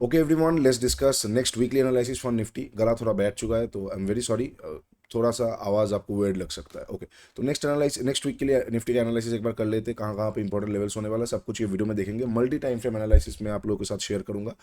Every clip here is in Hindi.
Okay everyone, let's discuss next weekly analysis for Nifty. गला थोड़ा बैठ चुका है तो आई एम वेरी सॉरी, थोड़ा सा आवाज़ आपको वेird लग सकता है। ओके, तो नेक्स्ट वीक के लिए निफ्टी का एनालिसिस एक बार कर लेते हैं। कहाँ कहाँ पे इंपॉर्टेंट लेवल्स होने वाला है सब कुछ ये वीडियो में देखेंगे। मल्टी टाइम फ्रेम एनालिसिस में आप लोगों के साथ शेयर करूंगा।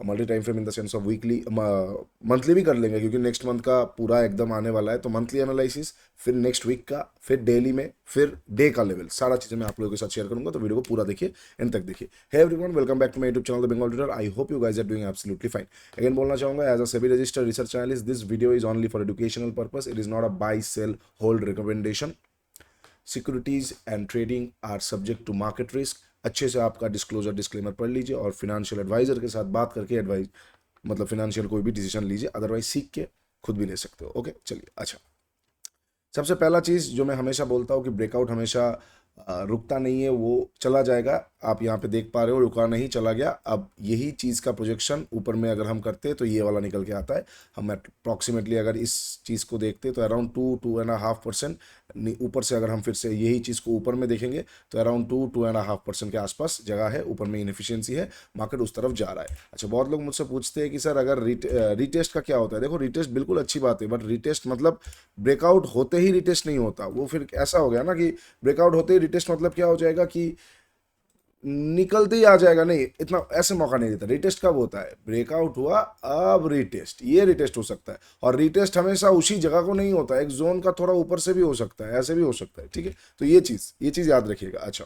Multi time frame in the sense of weekly, monthly भी कर लेंगे क्योंकि नेक्स्ट मंथ का पूरा एकदम आने वाला है। तो मंथली एनालिसिस, फिर नेक्स्ट वीक का, फिर डेली में, फिर डे का लेवल, सारा चीज़ें मैं आप लोगों के साथ शेयर करूंगा। तो वीडियो को पूरा देखिए, एंड तक देखिए। Hey everyone, welcome back to my YouTube channel the Bengal trader. I hope you guys are doing absolutely fine. Again बोलना चाहूंगा, as a SEBI registered research analyst, this video is only for educational purpose. It is not a buy sell hold recommendation. Securities and trading are subject to market risk. अच्छे से आपका डिस्क्लोजर डिस्क्लेमर पढ़ लीजिए और फिनेंशियल एडवाइजर के साथ बात करके एडवाइस मतलब फिनेंशियल कोई भी डिसीजन लीजिए, अदरवाइज सीख के खुद भी ले सकते हो। ओके, चलिए। अच्छा, सबसे पहला चीज़ जो मैं हमेशा बोलता हूँ कि ब्रेकआउट हमेशा रुकता नहीं है, वो चला जाएगा। आप यहाँ पे देख पा रहे हो, रुका नहीं, चला गया। अब यही चीज़ का प्रोजेक्शन ऊपर में अगर हम करते हैं तो ये वाला निकल के आता है। हम अप्रॉक्सीमेटली अगर इस चीज़ को देखते हैं तो अराउंड 2-2.5% ऊपर से, अगर हम फिर से यही चीज़ को ऊपर में देखेंगे तो अराउंड 2-2.5% के आसपास जगह है। ऊपर में इनएफिशिएंसी है, मार्केट उस तरफ जा रहा है। अच्छा, बहुत लोग मुझसे पूछते हैं कि सर अगर रीटेस्ट का क्या होता है। देखो, रीटेस्ट बिल्कुल अच्छी बात है, बट रीटेस्ट मतलब ब्रेकआउट होते ही रिटेस्ट नहीं होता। वो फिर ऐसा हो गया ना कि ब्रेकआउट होते ही रिटेस्ट मतलब क्या हो जाएगा कि निकलते ही आ जाएगा। नहीं, इतना ऐसे मौका नहीं देता। रिटेस्ट कब होता है? ब्रेकआउट हुआ, अब रिटेस्ट, ये रिटेस्ट हो सकता है। और रिटेस्ट हमेशा उसी जगह को नहीं होता, एक जोन का थोड़ा ऊपर से भी हो सकता है, ऐसे भी हो सकता है। ठीक है, तो ये चीज़ याद रखिएगा। अच्छा,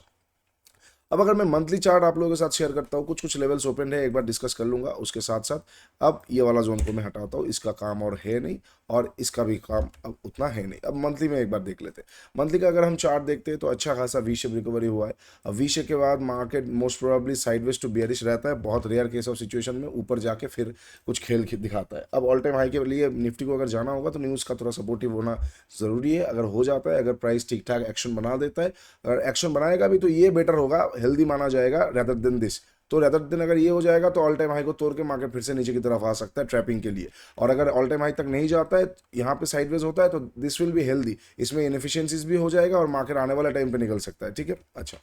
अब अगर मैं मंथली चार्ट आप लोगों के साथ शेयर करता हूँ, कुछ कुछ लेवल्स ओपन है, एक बार डिस्कस कर लूंगा उसके साथ साथ। अब ये वाला जोन को मैं हटाता हूँ, इसका काम और है नहीं, और इसका भी काम अब उतना है नहीं। अब मंथली में एक बार देख लेते हैं। मंथली का अगर हम चार्ट देखते हैं तो अच्छा खासा वी शेप रिकवरी हुआ है। अब वी शेप के बाद market most probably sideways to bearish रहता है। बहुत रेयर केस ऑफ सिचुएशन में ऊपर जाके फिर कुछ खेल दिखाता है। अब ऑल टाइम हाई के लिए निफ्टी को अगर जाना होगा तो न्यूज़ का थोड़ा सपोर्टिव होना ज़रूरी है। अगर हो जाता है, अगर प्राइस ठीक ठाक एक्शन बना देता है, अगर एक्शन बनाएगा भी तो ये बेटर होगा, हेल्दी माना जाएगा रेदर देन दिस। तो रेदर देन अगर ये हो जाएगा तो ऑल टाइम हाई को तोड़ के मार्केट फिर से नीचे की तरफ आ सकता है ट्रैपिंग के लिए। और अगर ऑल टाइम हाई तक नहीं जाता है, यहाँ पे साइडवेज होता है, तो दिस विल बी हेल्दी। इसमें इनएफिशिएंसीज भी हो जाएगा और मार्केट आने वाला टाइम पे निकल सकता है। ठीक है, अच्छा,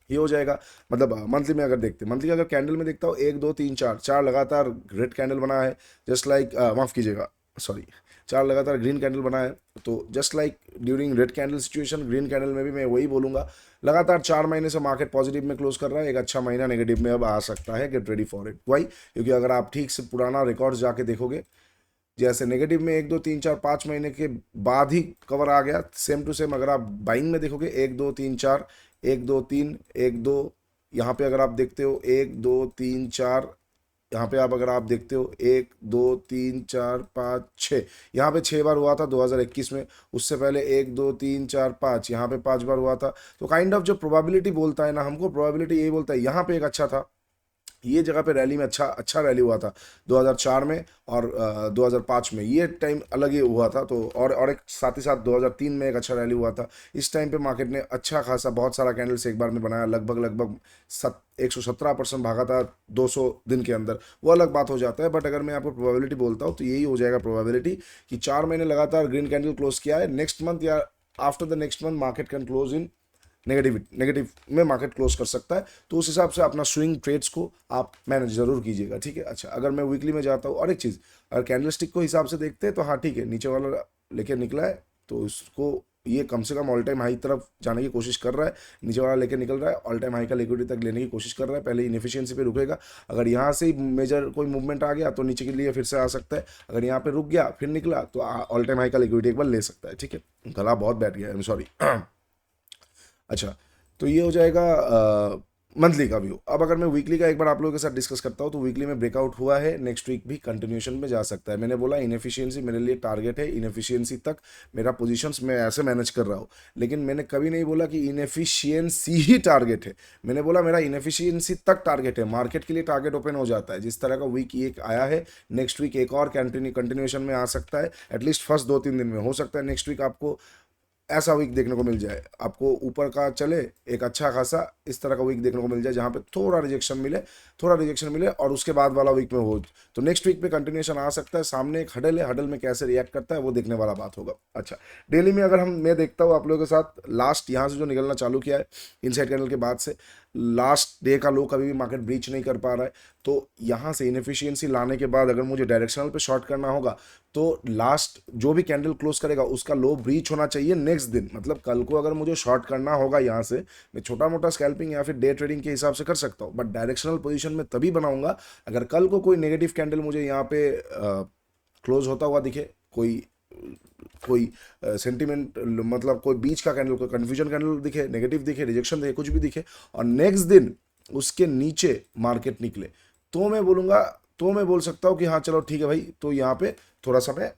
ये हो जाएगा। मतलब मंथली में अगर देखते हैं, मंथली अगर कैंडल में देखता हूँ, 1 2 3 4 चार लगातार रेड कैंडल बना है। जस्ट लाइक, माफ कीजिएगा, सॉरी, चार लगातार ग्रीन कैंडल बना है। तो just like during red candle situation, green candle में भी मैं वही बोलूंगा। लगातार 4 महीने से मार्केट पॉजिटिव में क्लोज कर रहा है। एक अच्छा महीना नेगेटिव में अब आ सकता है। Get ready for it. Why? क्योंकि अगर आप ठीक से पुराना रिकॉर्ड्स जाके देखोगे, जैसे नेगेटिव में 1 2 3 4 5 महीने के बाद ही कवर आ गया, सेम टू सेम अगर आप बाइंग में देखोगे, 1 2 3 4, 1 2 3, 1 2, यहाँ पे अगर आप देखते हो 1 2 3 4, यहाँ पे आप अगर आप देखते हो 1 2 3 4 5 6, यहाँ पे 6 बार हुआ था 2021 में। उससे पहले 1 2 3 4 5, यहाँ पे 5 बार हुआ था। तो काइंड ऑफ जो प्रोबेबिलिटी बोलता है ना, हमको प्रोबेबिलिटी यही बोलता है। यहाँ पे एक अच्छा था, ये जगह पे रैली में अच्छा अच्छा रैली हुआ था 2004 में, और 2005 में ये टाइम अलग ही हुआ था। तो और एक साथ ही साथ 2003 में एक अच्छा रैली हुआ था। इस टाइम पे मार्केट ने अच्छा खासा बहुत सारा कैंडल्स एक बार में बनाया, लगभग लगभग 117% भागा था 200 दिन के अंदर। वो अलग बात हो जाता है, बट अगर मैं आपको प्रोबेबिलिटी बोलता हूँ तो यही हो जाएगा प्रोबेबिलिटी कि 4 महीने लगातार ग्रीन कैंडल क्लोज किया है। नेक्स्ट मंथ या after the next month market can close in negative में, मार्केट क्लोज कर सकता है। तो उस हिसाब से अपना स्विंग ट्रेड्स को आप मैनेज जरूर कीजिएगा। ठीक है, अच्छा, अगर मैं वीकली में जाता हूँ, और एक चीज़, अगर कैंडलस्टिक को हिसाब से देखते हैं तो हाँ ठीक है, नीचे वाला लेके निकला है तो इसको, ये कम से कम ऑल टाइम हाई तरफ जाने की कोशिश कर रहा है। नीचे वाला लेके निकल रहा है, ऑल टाइम हाई का लिक्विडिटी तक लेने की कोशिश कर रहा है। पहले इनएफिशिएंसी पे रुकेगा। अगर यहाँ से ही मेजर कोई मूवमेंट आ गया तो नीचे के लिए फिर से आ सकता है। अगर यहाँ पे रुक गया फिर निकला तो ऑल टाइम हाई का लिक्विडिटी एक बार ले सकता है। ठीक है, गला बहुत बैठ गया, आई एम सॉरी। अच्छा, तो ये हो जाएगा मंथली का व्यू। अब अगर मैं वीकली का एक बार आप लोगों के साथ डिस्कस करता हूँ, तो वीकली में ब्रेकआउट हुआ है, नेक्स्ट वीक भी कंटिन्यूशन में जा सकता है। मैंने बोला इनएफिशिएंसी मेरे लिए टारगेट है, इनएफिशिएंसी तक मेरा पोजीशंस मैं ऐसे मैनेज कर रहा हूँ। लेकिन मैंने कभी नहीं बोला कि इनएफिशिएंसी ही टारगेट है। मैंने बोला मेरा इनएफिशिएंसी तक टारगेट है। मार्केट के लिए टारगेट ओपन हो जाता है। जिस तरह का वीक एक आया है, नेक्स्ट वीक एक और कंटिन्यूशन में आ सकता है। एटलीस्ट फर्स्ट 2 3 दिन में हो सकता है नेक्स्ट वीक आपको ऐसा वीक देखने को मिल जाए, आपको ऊपर का चले एक अच्छा खासा इस तरह का वीक देखने को मिल जाए जहाँ पे थोड़ा रिजेक्शन मिले और उसके बाद वाला वीक में हो, तो नेक्स्ट वीक पे कंटिन्यूएशन आ सकता है। सामने एक हडल है, हडल में कैसे रिएक्ट करता है वो देखने वाला बात होगा। अच्छा, डेली में अगर मैं देखता हूँ आप लोगों के साथ, लास्ट यहाँ से जो निकलना चालू किया है इनसाइड कैंडल के बाद से, लास्ट डे का लो कभी भी मार्केट ब्रीच नहीं कर पा रहा है। तो यहाँ से इनएफिशिएंसी लाने के बाद अगर मुझे डायरेक्शनल पे शॉर्ट करना होगा तो लास्ट जो भी कैंडल क्लोज करेगा उसका लो ब्रीच होना चाहिए नेक्स्ट दिन। मतलब कल को अगर मुझे शॉर्ट करना होगा यहाँ से, मैं छोटा मोटा स्कैल्पिंग या फिर डे ट्रेडिंग के हिसाब से कर सकता हूँ, बट डायरेक्शनल पोजीशन में तभी बनाऊंगा अगर कल को कोई नेगेटिव कैंडल मुझे यहाँ पे क्लोज होता हुआ दिखे, कोई कोई सेंटिमेंट मतलब कोई बीच का कैंडल, कोई कन्फ्यूजन कैंडल दिखे, नेगेटिव दिखे, रिजेक्शन दिखे, कुछ भी दिखे और नेक्स्ट दिन उसके नीचे मार्केट निकले, तो मैं बोलूँगा, तो मैं बोल सकता हूँ कि हाँ चलो ठीक है भाई, तो यहाँ पे थोड़ा सा मैं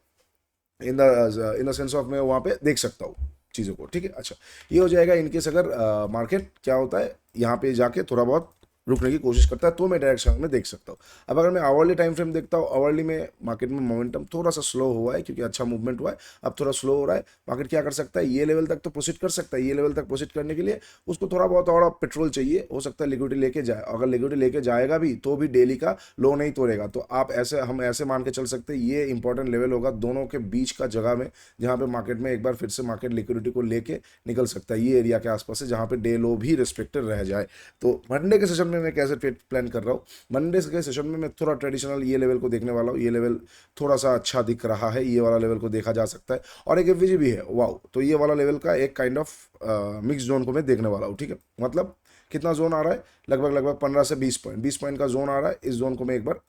इन द सेंस ऑफ मैं वहाँ पे देख सकता हूँ चीज़ों को। ठीक है, अच्छा ये हो जाएगा इनकेस अगर मार्केट क्या होता है यहाँ पे जाके थोड़ा बहुत रुकने की कोशिश करता है, तो मैं डायरेक्शन में देख सकता हूँ। अब अगर मैं आवरली टाइम फ्रेम देखता हूँ, आवरली में मार्केट में मोमेंटम थोड़ा सा स्लो हुआ है क्योंकि अच्छा मूवमेंट हुआ है, अब थोड़ा स्लो हो रहा है। मार्केट क्या कर सकता है, ये लेवल तक तो प्रोसीड कर सकता है, ये लेवल तक प्रोसीड करने के लिए उसको थोड़ा बहुत और पेट्रोल चाहिए, हो सकता है लिक्विडिटी लेके जाए। अगर लिक्विडिटी लेके जाएगा भी तो भी डेली का लो नहीं तोड़ेगा, तो आप ऐसे हम ऐसे मान के चल सकते हैं ये इंपॉर्टेंट लेवल होगा दोनों के बीच का जगह में, जहाँ पे मार्केट में एक बार फिर से मार्केट लिक्विडिटी को लेके निकल सकता है। ये एरिया के आसपास है जहाँ पे डे लो भी रिस्पेक्टेड रह जाए। तो मंडे के सेशन में मैं कैसे प्लान कर रहा हूँ, मंडे के सेशन में मैं थोड़ा ट्रेडिशनल ये लेवल को देखने वाला हूँ। ये लेवल थोड़ा सा अच्छा दिख रहा है, ये वाला लेवल को देखा जा सकता है और एक एफवीजी भी है, वाओ। तो ये वाला लेवल का एक काइंड ऑफ मिक्स जोन को मैं देखने वाला हूँ। ठीक है, मतलब कितना जोन आ रहा है, लगभग 15 से 20 पॉइंट का जोन आ रहा है। इस जोन को मैं एक बार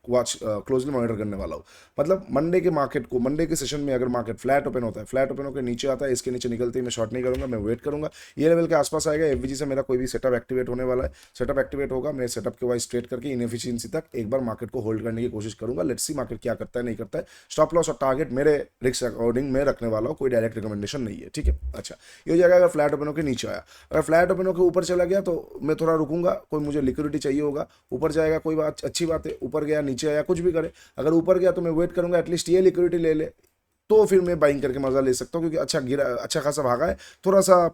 वॉच क्लोजली मॉनिटर करने वाला हूँ। मतलब मंडे के मार्केट को, मंडे के सेशन में अगर मार्केट फ्लैट ओपन होता है, फ्लैट ओपन होकर नीचे आता है, इसके नीचे निकलते ही मैं शॉर्ट नहीं करूंगा, मैं वेट करूंगा। ये लेवल के आसपास आएगा, एफवीजी से मेरा कोई भी सेटअप एक्टिवेट होने वाला है, सेटअप एक्टिवेट होगा, मैं सेटअप के वाइज ट्रेड करके इनएफिशिएंसी तक एक बार मार्केट को होल्ड करने की कोशिश करूंगा। लेट्स सी मार्केट क्या करता है नहीं करता है। स्टॉप लॉस और टारगेट मेरे रिस्क अकॉर्डिंग मैं रखने वाला हूँ, कोई डायरेक्ट रिकमेंडेशन नहीं है। ठीक है, अच्छा ये हो जाएगा अगर फ्लैट ओपन होकर नीचे आया। अगर फ्लैट ओपन होकर ऊपर चला गया तो मैं थोड़ा रुकूंगा, कोई मुझे लिक्विडिटी चाहिए होगा, ऊपर जाएगा कोई बात अच्छी बात है, ऊपर गया नीचे आया कुछ भी करे, अगर ऊपर गया तो मैं वेट करूंगा एटलीस्ट ये लिक्विडिटी ले ले, तो फिर मैं बाइंग करके मजा ले सकता हूँ क्योंकि अच्छा गिरा, अच्छा खासा भागा है, थोड़ा सा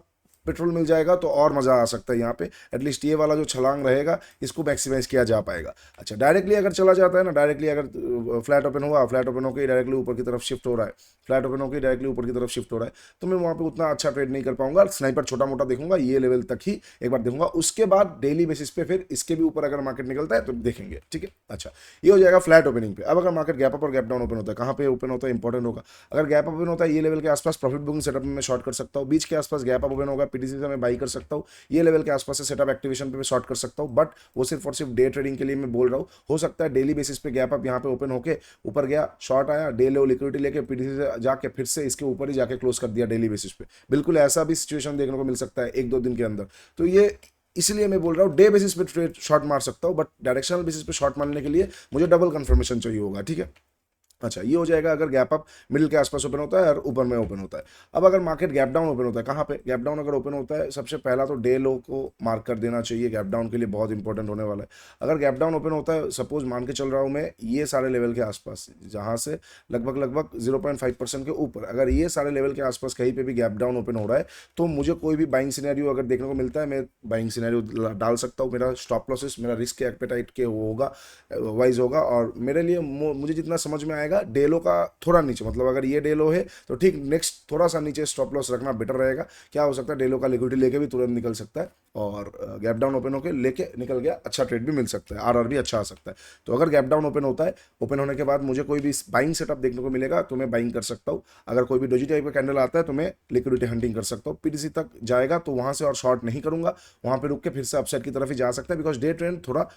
पेट्रोल मिल जाएगा तो और मज़ा आ सकता है यहाँ पे। एटलीस्ट ये वाला जो छलांग रहेगा इसको मैक्सिमाइज किया जा पाएगा। अच्छा डायरेक्टली अगर चला जाता है ना, डायरेक्टली अगर फ्लैट ओपन हुआ, फ्लैट ओपन होकर डायरेक्टली ऊपर की तरफ शिफ्ट हो रहा है, फ्लैट ओपन होकर डायरेक्टली ऊपर की तरफ शिफ्ट हो रहा है, तो मैं वहाँ पे उतना अच्छा ट्रेड नहीं कर पाऊंगा। स्नाइपर छोटा मोटा देखूंगा, ये लेवल तक ही एक बार देखूंगा, उसके बाद डेली बेसिस पे फिर इसके भी ऊपर अगर मार्केट निकलता है तो देखेंगे। ठीक है, अच्छा ये हो जाएगा फ्लैट ओपनिंग पे। अब अगर मार्केट गैप अप और गैप डाउन ओपन होता है, कहाँ पे ओपन होता है इंपॉर्टेंट होगा। अगर गैप अप ओपन होता है ये लेवल के आसपास, प्रॉफिट बुकिंग सेटअप में मैं शॉर्ट कर सकता हूँ। बीच के आसपास गैप अप ओपन होगा, पीटीसी से मैं बाई कर सकता हूँ। ये लेवल के आसपास से सेटअप एक्टिवेशन पे मैं शॉर्ट कर सकता हूँ, बट वो सिर्फ और सिर्फ डे ट्रेडिंग के लिए मैं बोल रहा हूँ। हो सकता है डेली बेसिस पे गैप अप यहाँ पे ओपन होके ऊपर गया, शॉर्ट आया, डे लो लिक्विडिटी लेके पीटीसी से जाके फिर से इसके ऊपर ही जाके क्लोज कर दिया डेली बेसिस पे। बिल्कुल ऐसा भी सिचुएशन देखने को मिल सकता है एक दो दिन के अंदर। तो ये इसलिए मैं बोल रहा हूँ डे बेसिस पे ट्रेड शॉर्ट मार सकता हूँ, बट डायरेक्शनल बेसिस पे शॉर्ट मारने के लिए मुझे डबल कंफर्मेशन चाहिए होगा। ठीक है, अच्छा ये हो जाएगा अगर गैप अप मिडिल के आसपास ओपन होता है और ऊपर में ओपन होता है। अब अगर मार्केट गैप डाउन ओपन होता है, कहाँ पे गैप डाउन अगर ओपन होता है, सबसे पहला तो डे लो को मार्क कर देना चाहिए, गैप डाउन के लिए बहुत इंपॉर्टेंट होने वाला है। अगर गैप डाउन ओपन होता है, सपोज मान के चल रहा हूँ मैं, ये सारे लेवल के आसपास जहाँ से लगभग 0.5% के ऊपर, अगर ये सारे लेवल के आसपास कहीं पे भी गैप डाउन ओपन हो रहा है, तो मुझे कोई भी बाइंग सिनेरियो अगर देखने को मिलता है, मैं बाइंग सिनेरियो डाल सकता हूँ। मेरा स्टॉप लॉसेस मेरा रिस्क के एपेटाइट के होगा वाइज होगा, और मेरे लिए मुझे जितना समझ में आएगा डे लो का थोड़ा नीचे, मतलब अगर ये डे लो है तो ठीक नेक्स्ट थोड़ा सा नीचे स्टॉप लॉस रखना बेटर रहेगा। क्या हो सकता है, डे लो का लिक्विडिटी लेके भी तुरंत निकल सकता है, और गैप डाउन ओपन होकर लेके निकल गया, अच्छा ट्रेड भी मिल सकता है, आरआर भी अच्छा आ सकता है। तो अगर गैप डाउन ओपन होता है, ओपन होने के बाद मुझे कोई भी बाइंग सेटअप देखने को मिलेगा तो मैं बाइंग कर सकता हूँ। अगर कोई भी डोजी टाइप का कैंडल आता है तो मैं लिक्विडिटी हंटिंग कर सकता हूँ। पीटीसी तक जाएगा तो वहां से और शॉर्ट नहीं करूंगा, वहां पे रुक के फिर से अपसाइड की तरफ ही जा सकता है, बिकॉज डे ट्रेंड थोड़ा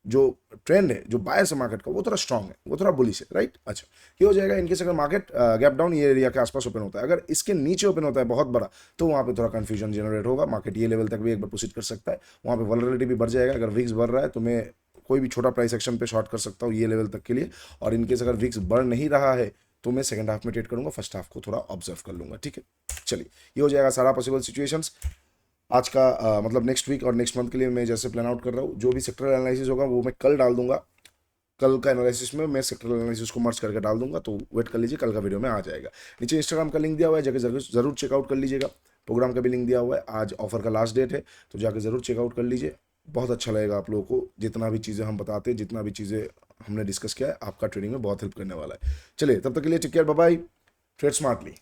जो ट्रेंड है, जो बायर्स है मार्केट का, वो थोड़ा स्ट्रांग है, वो थोड़ा बुलिश है, राइट। अच्छा ये हो जाएगा इनकेस अगर मार्केट गैप डाउन ये एरिया के आसपास ओपन होता है। अगर इसके नीचे ओपन होता है बहुत बड़ा, तो वहाँ पे थोड़ा कंफ्यूजन जनरेट होगा, मार्केट ये लेवल तक भी एक बार प्रोसीड कर सकता है, वहाँ पे वॉलरेटिलिटी भी बढ़ जाएगा। अगर विक्स बढ़ रहा है तो मैं कोई भी छोटा प्राइस एक्शन पे शॉर्ट कर सकता हूँ ये लेवल तक के लिए, और इनकेस अगर विक्स बढ़ नहीं रहा है तो मैं सेकंड हाफ में ट्रेड करूंगा, फर्स्ट हाफ को थोड़ा ऑब्जर्व कर लूंगा। ठीक है, चलिए ये हो जाएगा सारा पॉसिबल सिचुएशंस आज का मतलब नेक्स्ट वीक और नेक्स्ट मंथ के लिए मैं जैसे प्लान आउट कर रहा हूँ। जो भी सेक्टर एनालिसिस होगा वो मैं कल डाल दूंगा, कल का एनालिसिस में मैं सेक्टर एनालिसिस को मर्ज करके डाल दूंगा, तो वेट कर लीजिए, कल का वीडियो में आ जाएगा। नीचे इंस्टाग्राम का लिंक दिया हुआ है, जगह जरूर चेकआउट कर लीजिएगा। प्रोग्राम का भी लिंक दिया हुआ है। आज ऑफर का लास्ट डेट है, तो जाकर ज़रूर चेकआउट कर लीजिए। बहुत अच्छा लगेगा आप लोगों को, जितना भी चीज़ें हम बताते हैं, जितना भी चीज़ें हमने डिस्कस किया है, आपका ट्रेडिंग में बहुत हेल्प करने वाला है। चलिए, तब तक के लिए take care, bye bye, trade smartly.